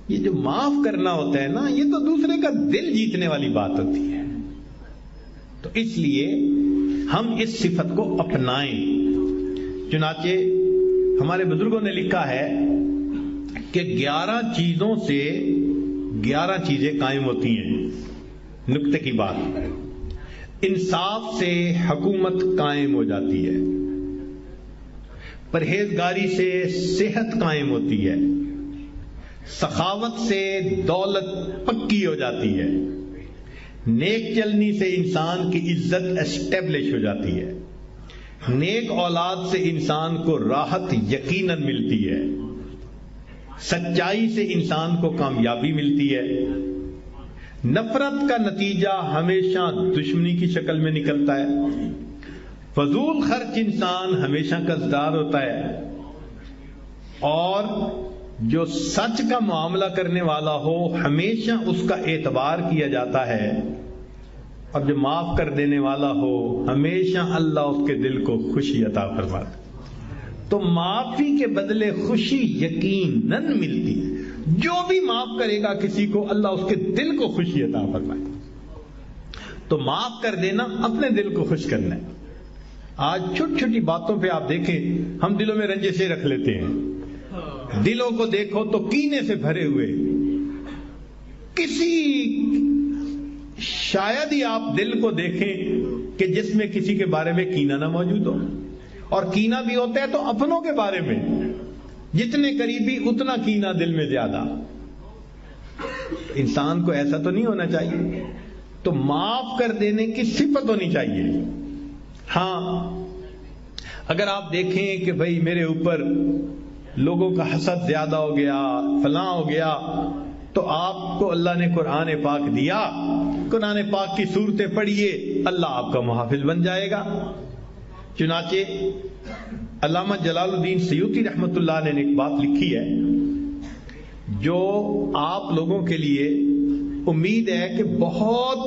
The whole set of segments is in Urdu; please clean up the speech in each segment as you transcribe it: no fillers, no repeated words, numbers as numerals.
یہ جو معاف کرنا ہوتا ہے نا، یہ تو دوسرے کا دل جیتنے والی بات ہوتی ہے. تو اس لیے ہم اس صفت کو اپنائیں. چنانچہ ہمارے بزرگوں نے لکھا ہے کہ 11 چیزوں سے 11 چیزیں قائم ہوتی ہیں. نکتے کی بات، انصاف سے حکومت قائم ہو جاتی ہے، پرہیزگاری سے صحت قائم ہوتی ہے، سخاوت سے دولت پکی ہو جاتی ہے، نیک چلنی سے انسان کی عزت اسٹیبلش ہو جاتی ہے، نیک اولاد سے انسان کو راحت یقیناً ملتی ہے، سچائی سے انسان کو کامیابی ملتی ہے، نفرت کا نتیجہ ہمیشہ دشمنی کی شکل میں نکلتا ہے، فضول خرچ انسان ہمیشہ قرضدار ہوتا ہے، اور جو سچ کا معاملہ کرنے والا ہو ہمیشہ اس کا اعتبار کیا جاتا ہے، اور جو معاف کر دینے والا ہو ہمیشہ اللہ اس کے دل کو خوشی عطا فرماتا ہے. تو معافی کے بدلے خوشی یقیناً ملتی ہے. جو بھی معاف کرے گا کسی کو، اللہ اس کے دل کو خوشی عطا فرمائے. تو معاف کر دینا اپنے دل کو خوش کرنا ہے. آج چھوٹی چھوٹی باتوں پہ آپ دیکھیں ہم دلوں میں رنجشیں رکھ لیتے ہیں. دلوں کو دیکھو تو کینے سے بھرے ہوئے. شاید ہی آپ دل کو دیکھیں کہ جس میں کسی کے بارے میں کینہ نہ موجود ہو. اور کینہ بھی ہوتا ہے تو اپنوں کے بارے میں، جتنے قریبی اتنا کینہ دل میں زیادہ. انسان کو ایسا تو نہیں ہونا چاہیے. تو معاف کر دینے کی صفت ہونی چاہیے. ہاں اگر آپ دیکھیں کہ بھئی میرے اوپر لوگوں کا حسد زیادہ ہو گیا، فلاں ہو گیا، تو آپ کو اللہ نے قرآن پاک دیا، قرآن پاک کی صورتیں پڑھیے، اللہ آپ کا محافظ بن جائے گا. چنانچہ علامہ جلال الدین سیوطی رحمۃ اللہ علیہ نے ایک بات لکھی ہے جو آپ لوگوں کے لیے امید ہے کہ بہت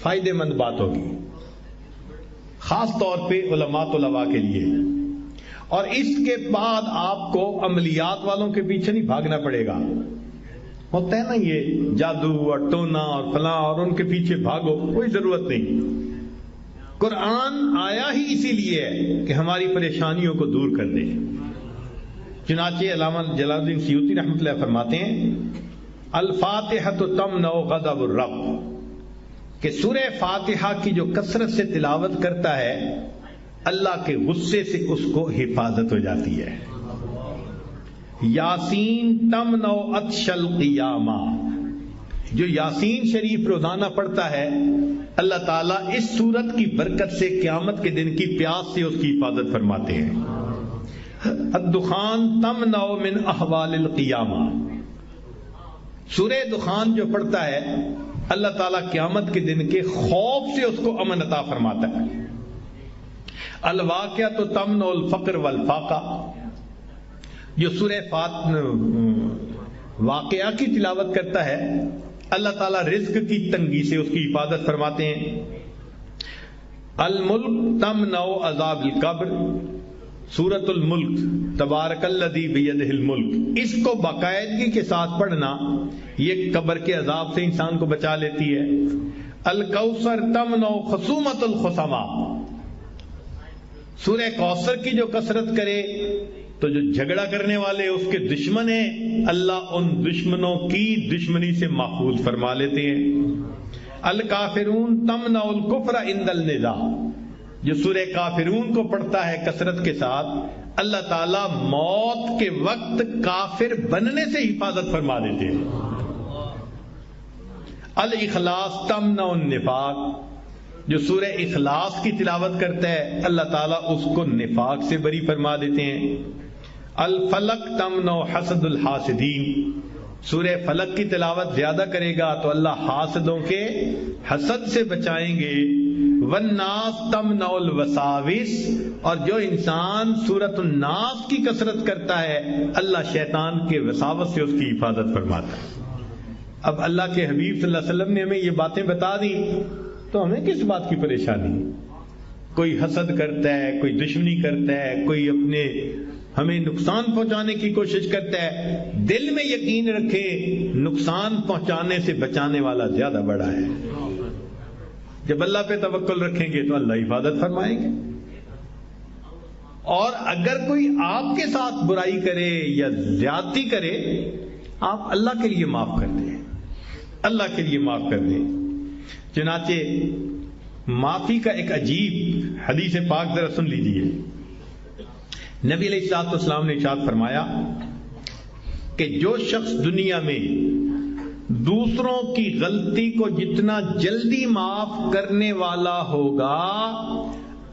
فائدہ مند بات ہوگی، خاص طور پہ علماء طلباء کے لیے. اور اس کے بعد آپ کو عملیات والوں کے پیچھے نہیں بھاگنا پڑے گا. ہوتا ہے نا یہ جادو اور ٹونا اور فلاں، اور ان کے پیچھے بھاگو، کوئی ضرورت نہیں. قرآن آیا ہی اسی لیے ہے کہ ہماری پریشانیوں کو دور کر دے. چنانچہ علامہ جلال الدین سیوطی رحمۃ اللہ فرماتے ہیں الفاتحہ تمنع غضب الرب، کہ سورہ فاتحہ کی جو کثرت سے تلاوت کرتا ہے اللہ کے غصے سے اس کو حفاظت ہو جاتی ہے. یاسین تمنع عطش القیامہ، جو یاسین شریف روزانہ پڑھتا ہے اللہ تعالیٰ اس سورت کی برکت سے قیامت کے دن کی پیاس سے اس کی حفاظت فرماتے ہیں. الدخان تمنع من احوال القیامہ، سورہ دخان جو پڑھتا ہے اللہ تعالیٰ قیامت کے دن کے خوف سے اس کو امن عطا فرماتا ہے. الواقعۃ تمنع الفقر والفاقہ، جو سورہ واقعہ کی تلاوت کرتا ہے اللہ تعالیٰ رزق کی تنگی سے اس کی حفاظت فرماتے ہیں. الملک تمنع عذاب القبر، سورۃ الملک تبارک الذی بیدہ الملک، اس کو باقاعدگی کے ساتھ پڑھنا یہ قبر کے عذاب سے انسان کو بچا لیتی ہے. الکوثر تمنع خصومۃ الخصما، سورہ کوثر کی جو کثرت کرے تو جو جھگڑا کرنے والے اس کے دشمن ہیں اللہ ان دشمنوں کی دشمنی سے محفوظ فرما لیتے ہیں. الکافرون تمنع الکفر عند النزاع، جو سورہ کافرون کو پڑھتا ہے کثرت کے ساتھ اللہ تعالیٰ موت کے وقت کافر بننے سے حفاظت فرما دیتے ہیں. الاخلاص تمنع النفاق، جو سورہ اخلاص کی تلاوت کرتا ہے اللہ تعالیٰ اس کو نفاق سے بری فرما دیتے ہیں. الفلق تمنع حسد الحاسدین، سورہ فلق کی تلاوت زیادہ کرے گا تو اللہ حاسدوں کے حسد سے بچائیں گے. والناس تمنع الوساوس، اور جو انسان سورۃ الناس کی کثرت کرتا ہے اللہ شیطان کے وساوس سے اس کی حفاظت فرماتا ہے. اب اللہ کے حبیب صلی اللہ علیہ وسلم نے ہمیں یہ باتیں بتا دی تو ہمیں کس بات کی پریشانی؟ کوئی حسد کرتا ہے، کوئی دشمنی کرتا ہے، کوئی اپنے ہمیں نقصان پہنچانے کی کوشش کرتا ہے، دل میں یقین رکھیں نقصان پہنچانے سے بچانے والا زیادہ بڑا ہے۔ جب اللہ پہ توکل رکھیں گے تو اللہ حفاظت فرمائیں گے۔ اور اگر کوئی آپ کے ساتھ برائی کرے یا زیادتی کرے، آپ اللہ کے لیے معاف کر دیں، اللہ کے لیے معاف کر دیں۔ چنانچہ معافی کا ایک عجیب حدیث پاک ذرا سن لیجیے۔ نبی علیہ الصلوۃ والسلام نے ارشاد فرمایا کہ جو شخص دنیا میں دوسروں کی غلطی کو جتنا جلدی معاف کرنے والا ہوگا،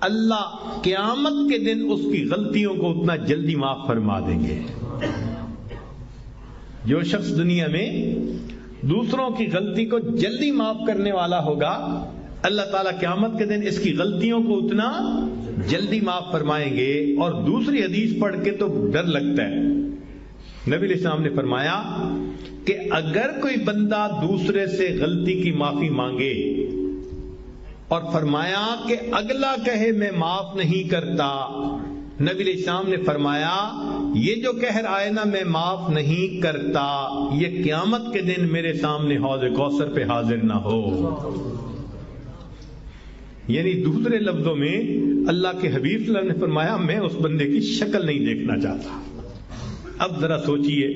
اللہ قیامت کے دن اس کی غلطیوں کو اتنا جلدی معاف فرما دیں گے۔ جو شخص دنیا میں دوسروں کی غلطی کو جلدی معاف کرنے والا ہوگا، اللہ تعالیٰ قیامت کے دن اس کی غلطیوں کو اتنا جلدی معاف فرمائیں گے۔ اور دوسری حدیث پڑھ کے تو ڈر لگتا ہے۔ نبی علیہ السلام نے فرمایا کہ اگر کوئی بندہ دوسرے سے غلطی کی معافی مانگے اور فرمایا کہ اگلا کہے میں معاف نہیں کرتا، نبی علیہ السلام نے فرمایا یہ جو کہہ رہا ہے نا میں معاف نہیں کرتا، یہ قیامت کے دن میرے سامنے حوض کوثر پہ حاضر نہ ہو۔ یعنی دوسرے لفظوں میں اللہ کے حبیب صلی اللہ علیہ وسلم نے فرمایا میں اس بندے کی شکل نہیں دیکھنا چاہتا۔ اب ذرا سوچئے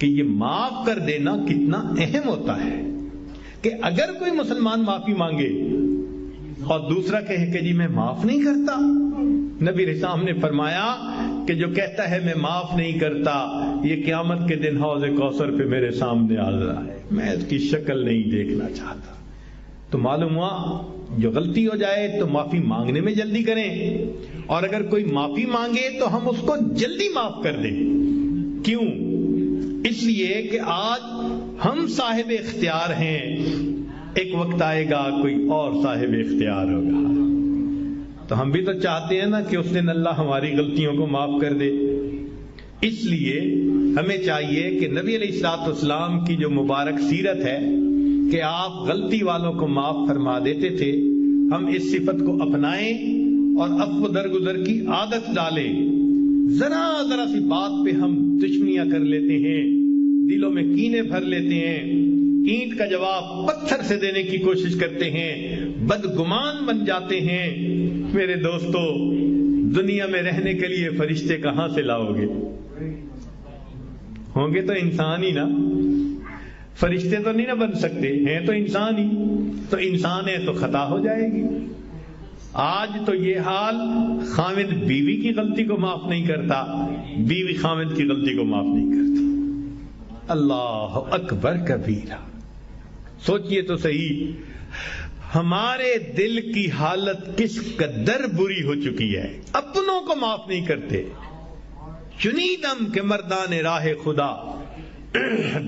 کہ یہ معاف کر دینا کتنا اہم ہوتا ہے کہ اگر کوئی مسلمان معافی مانگے اور دوسرا کہے کہ جی میں معاف نہیں کرتا، نبی علیہ السلام نے فرمایا کہ جو کہتا ہے میں معاف نہیں کرتا، یہ قیامت کے دن حوض کوثر پہ میرے سامنے آ رہا ہے، میں اس کی شکل نہیں دیکھنا چاہتا۔ تو معلوم ہوا جو غلطی ہو جائے تو معافی مانگنے میں جلدی کریں، اور اگر کوئی معافی مانگے تو ہم اس کو جلدی معاف کر دیں۔ کیوں؟ اس لیے کہ آج ہم صاحب اختیار ہیں، ایک وقت آئے گا کوئی اور صاحب اختیار ہوگا۔ تو ہم بھی تو چاہتے ہیں نا کہ اس دن اللہ ہماری غلطیوں کو معاف کر دے۔ اس لیے ہمیں چاہیے کہ نبی علیہ الصلوۃ والسلام کی جو مبارک سیرت ہے کہ آپ غلطی والوں کو معاف فرما دیتے تھے، ہم اس صفت کو اپنائیں اور عفو درگزر کی عادت ڈالیں۔ ذرا ذرا سی بات پہ ہم دشمنیاں کر لیتے ہیں، دلوں میں کینے بھر لیتے ہیں، اینٹ کا جواب پتھر سے دینے کی کوشش کرتے ہیں، بدگمان بن جاتے ہیں۔ میرے دوستو، دنیا میں رہنے کے لیے فرشتے کہاں سے لاؤ گے؟ ہوں گے تو انسان ہی نا، فرشتے تو نہیں نہ بن سکتے، ہیں تو انسان ہی، تو انسان ہے تو خطا ہو جائے گی۔ آج تو یہ حال، خاوند بیوی کی غلطی کو معاف نہیں کرتا، بیوی خاوند کی غلطی کو معاف نہیں کرتی۔ اللہ اکبر کبیرہ۔ سوچئے تو صحیح، ہمارے دل کی حالت کس قدر بری ہو چکی ہے، اپنوں کو معاف نہیں کرتے۔ چنیدم کہ مردان راہ خدا،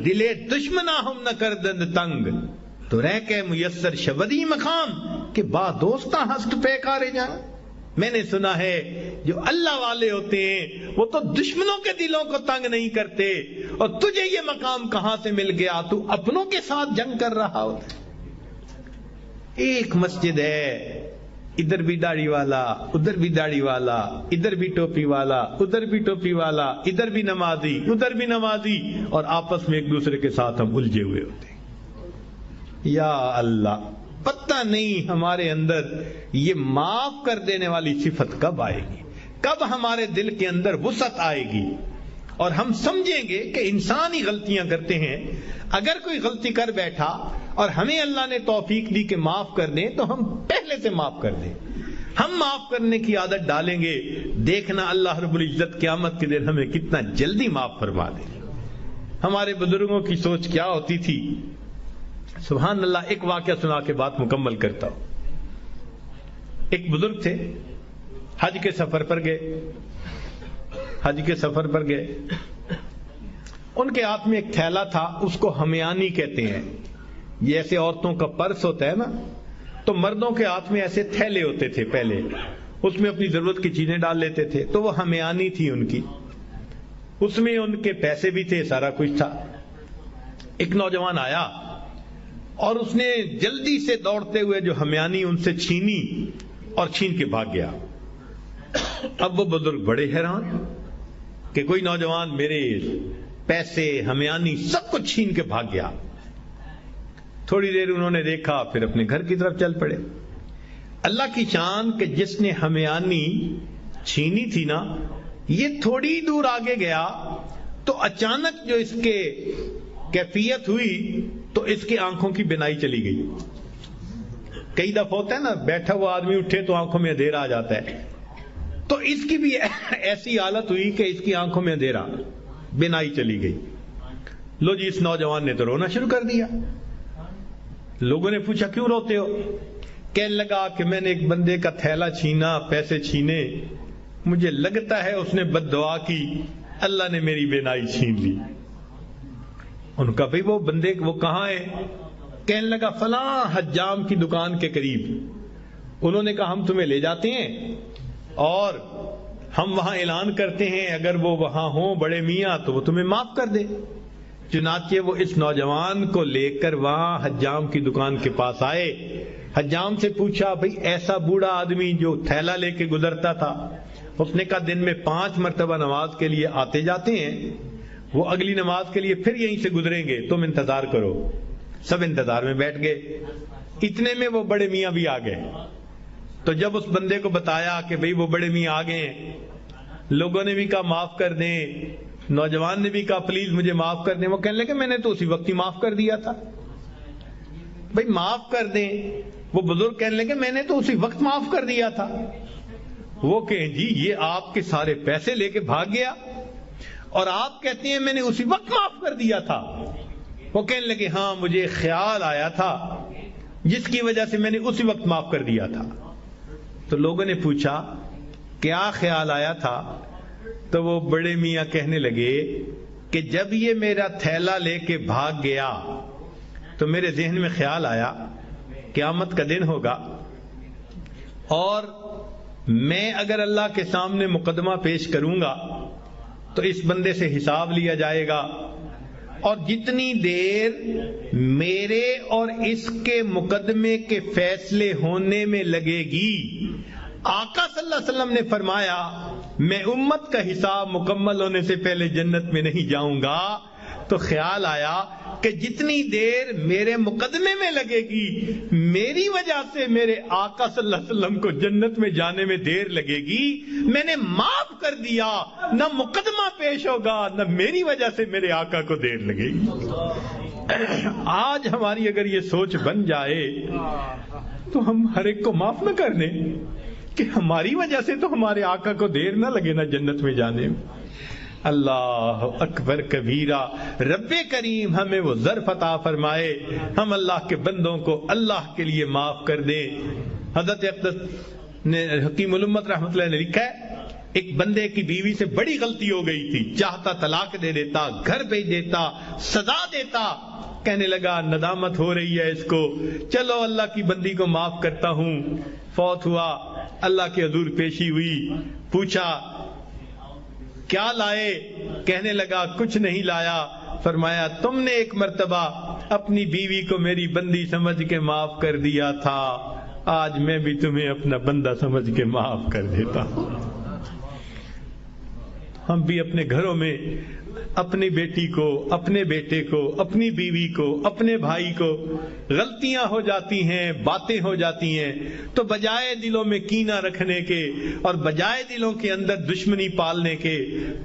دلے دشمنا ہم نہ کردند تنگ، تو رہ کے میسر شبدی مقام کہ با دوستہ ہست پہ کارے جائیں۔ میں نے سنا ہے جو اللہ والے ہوتے ہیں وہ تو دشمنوں کے دلوں کو تنگ نہیں کرتے، اور تجھے یہ مقام کہاں سے مل گیا، تو اپنوں کے ساتھ جنگ کر رہا ہوتا۔ ایک مسجد ہے، ادھر بھی داڑھی والا، ادھر بھی داڑھی والا، ادھر بھی ٹوپی والا، ادھر بھی ٹوپی والا، ادھر بھی نمازی، ادھر بھی نمازی، اور آپس میں ایک دوسرے کے ساتھ ہم الجھے ہوئے ہوتے ہیں۔ یا اللہ، پتہ نہیں ہمارے اندر یہ معاف کر دینے والی صفت کب آئے گی، کب ہمارے دل کے اندر وسعت آئے گی، اور ہم سمجھیں گے کہ انسان ہی غلطیاں کرتے ہیں۔ اگر کوئی غلطی کر بیٹھا اور ہمیں اللہ نے توفیق دی کہ معاف کر دیں، تو ہم پہلے سے معاف کر دیں۔ ہم معاف کرنے کی عادت ڈالیں گے، دیکھنا اللہ رب العزت قیامت کے دن ہمیں کتنا جلدی معاف فرما دے۔ ہمارے بزرگوں کی سوچ کیا ہوتی تھی، سبحان اللہ۔ ایک واقعہ سنا کے بات مکمل کرتا ہوں۔ ایک بزرگ تھے، حج کے سفر پر گئے، حج کے سفر پر گئے، ان کے ہاتھ میں ایک تھیلا تھا، اس کو ہمیانی کہتے ہیں۔ یہ ایسے عورتوں کا پرس ہوتا ہے نا، تو مردوں کے ہاتھ میں ایسے تھیلے ہوتے تھے پہلے، اس میں اپنی ضرورت کی چیزیں ڈال لیتے تھے، تو وہ ہمیانی تھی ان کی، اس میں ان کے پیسے بھی تھے، سارا کچھ تھا۔ ایک نوجوان آیا اور اس نے جلدی سے دوڑتے ہوئے جو ہمیانی ان سے چھینی اور چھین کے بھاگ گیا۔ اب وہ بزرگ بڑے حیران، کہ کوئی نوجوان میرے پیسے ہمیانی سب کچھ چھین کے بھاگ گیا. تھوڑی دیر انہوں نے دیکھا، پھر اپنے گھر کی طرف چل پڑے. اللہ کی شان کہ جس نے ہمیانی چھینی تھی نا، یہ تھوڑی دور آگے گیا تو اچانک جو اس کے کیفیت ہوئی تو اس کی آنکھوں کی بینائی چلی گئی. کئی دفعہ ہوتا ہے نا، بیٹھا ہوا آدمی اٹھے تو آنکھوں میں اندھیرا آ جاتا ہے، تو اس کی بھی ایسی حالت ہوئی کہ اس کی آنکھوں میں اندھیرا، بینائی چلی گئی. لو جی، اس نوجوان نے تو رونا شروع کر دیا. لوگوں نے پوچھا کیوں روتے ہو؟ کہنے لگا کہ میں نے ایک بندے کا تھیلا چھینا، پیسے چھینے، مجھے لگتا ہے اس نے بد دعا کی، اللہ نے میری بینائی چھین لی. ان کا بھئی وہ بندے وہ کہاں ہے؟ کہنے لگا فلاں حجام کی دکان کے قریب. انہوں نے کہا ہم تمہیں لے جاتے ہیں اور ہم وہاں اعلان کرتے ہیں، اگر وہ وہاں ہوں بڑے میاں تو وہ تمہیں معاف کر دے. چنانچہ وہ اس نوجوان کو لے کر وہاں حجام کی دکان کے پاس آئے. حجام سے پوچھا بھئی ایسا بوڑھا آدمی جو تھیلا لے کے گزرتا تھا، اس نے کہا دن میں 5 مرتبہ نماز کے لیے آتے جاتے ہیں، وہ اگلی نماز کے لیے پھر یہیں سے گزریں گے، تم انتظار کرو. سب انتظار میں بیٹھ گئے. اتنے میں وہ بڑے میاں بھی آ گئے. تو جب اس بندے کو بتایا کہ بھئی وہ بڑے میاں آ گئے ہیں، لوگوں نے بھی کہا معاف کر دیں، نوجوان نے بھی کہا پلیز مجھے معاف کر دیں. وہ کہنے لگے میں نے تو اسی وقت ہی معاف کر دیا تھا. بھئی معاف کر دیں. وہ بزرگ کہنے لگے میں نے تو اسی وقت معاف کر دیا تھا. وہ کہیں جی یہ آپ کے سارے پیسے لے کے بھاگ گیا اور آپ کہتے ہیں میں نے اسی وقت معاف کر دیا تھا. وہ کہنے لگے ہاں مجھے خیال آیا تھا جس کی وجہ سے میں نے اسی وقت معاف کر دیا تھا. تو لوگوں نے پوچھا کیا خیال آیا تھا؟ تو وہ بڑے میاں کہنے لگے کہ جب یہ میرا تھیلا لے کے بھاگ گیا تو میرے ذہن میں خیال آیا قیامت کا دن ہوگا اور میں اگر اللہ کے سامنے مقدمہ پیش کروں گا تو اس بندے سے حساب لیا جائے گا، اور جتنی دیر میرے اور اس کے مقدمے کے فیصلے ہونے میں لگے گی، آقا صلی اللہ علیہ وسلم نے فرمایا میں امت کا حساب مکمل ہونے سے پہلے جنت میں نہیں جاؤں گا. تو خیال آیا کہ جتنی دیر میرے مقدمے میں لگے گی، میری وجہ سے میرے آقا صلی اللہ علیہ وسلم کو جنت میں جانے میں دیر لگے گی، میں نے معاف کر دیا، نہ مقدمہ پیش ہوگا نہ میری وجہ سے میرے آقا کو دیر لگے گی. آج ہماری اگر یہ سوچ بن جائے تو ہم ہر ایک کو معاف نہ کر دیں کہ ہماری وجہ سے تو ہمارے آقا کو دیر نہ لگے نہ جنت میں جانے میں. اللہ اکبر کبیرہ. رب کریم ہمیں وہ ظرف عطا فرمائے، ہم اللہ کے بندوں کو اللہ کے لیے معاف کر دیں. حضرت اقدس نے حکیم الامت رحمۃ اللہ نے لکھا ہے ایک بندے کی بیوی سے بڑی غلطی ہو گئی تھی، چاہتا طلاق دے دیتا، گھر بھیج دیتا، سزا دیتا. کہنے لگا ندامت ہو رہی ہے اس کو، چلو اللہ کی بندی کو معاف کرتا ہوں. فوت ہوا، اللہ کے حضور پیشی ہوئی، پوچھا کیا لائے؟ کہنے لگا کچھ نہیں لایا. فرمایا تم نے ایک مرتبہ اپنی بیوی کو میری بندی سمجھ کے معاف کر دیا تھا، آج میں بھی تمہیں اپنا بندہ سمجھ کے معاف کر دیتا ہوں. ہم بھی اپنے گھروں میں اپنی بیٹی کو، اپنے بیٹے کو، اپنی بیوی کو، اپنے بھائی کو غلطیاں ہو جاتی ہیں، باتیں ہو جاتی ہیں، تو بجائے دلوں میں کینہ رکھنے کے اور بجائے دلوں کے اندر دشمنی پالنے کے،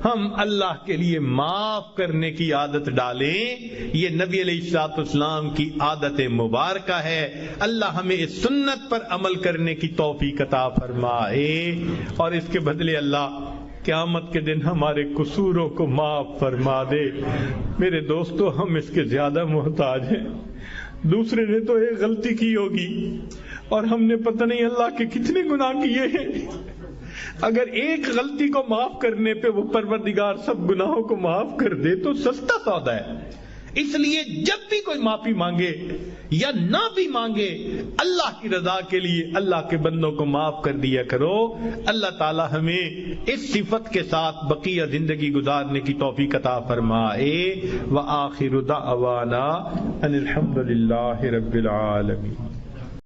ہم اللہ کے لیے معاف کرنے کی عادت ڈالیں. یہ نبی علیہ الصلوۃ والسلام کی عادت مبارکہ ہے. اللہ ہمیں اس سنت پر عمل کرنے کی توفیق عطا فرمائے، اور اس کے بدلے اللہ قیامت کے دن ہمارے قصوروں کو معاف فرما دے. میرے دوستو ہم اس کے زیادہ محتاج ہیں. دوسرے نے تو ایک غلطی کی ہوگی اور ہم نے پتہ نہیں اللہ کے کتنے گناہ کیے ہیں. اگر ایک غلطی کو معاف کرنے پہ وہ پروردگار سب گناہوں کو معاف کر دے تو سستا سودا ہے. اس لیے جب بھی کوئی معافی مانگے یا نہ بھی مانگے، اللہ کی رضا کے لیے اللہ کے بندوں کو معاف کر دیا کرو. اللہ تعالی ہمیں اس صفت کے ساتھ بقیہ زندگی گزارنے کی توفیق عطا فرمائے. وآخر دعوانا ان الحمد للہ رب العالمین.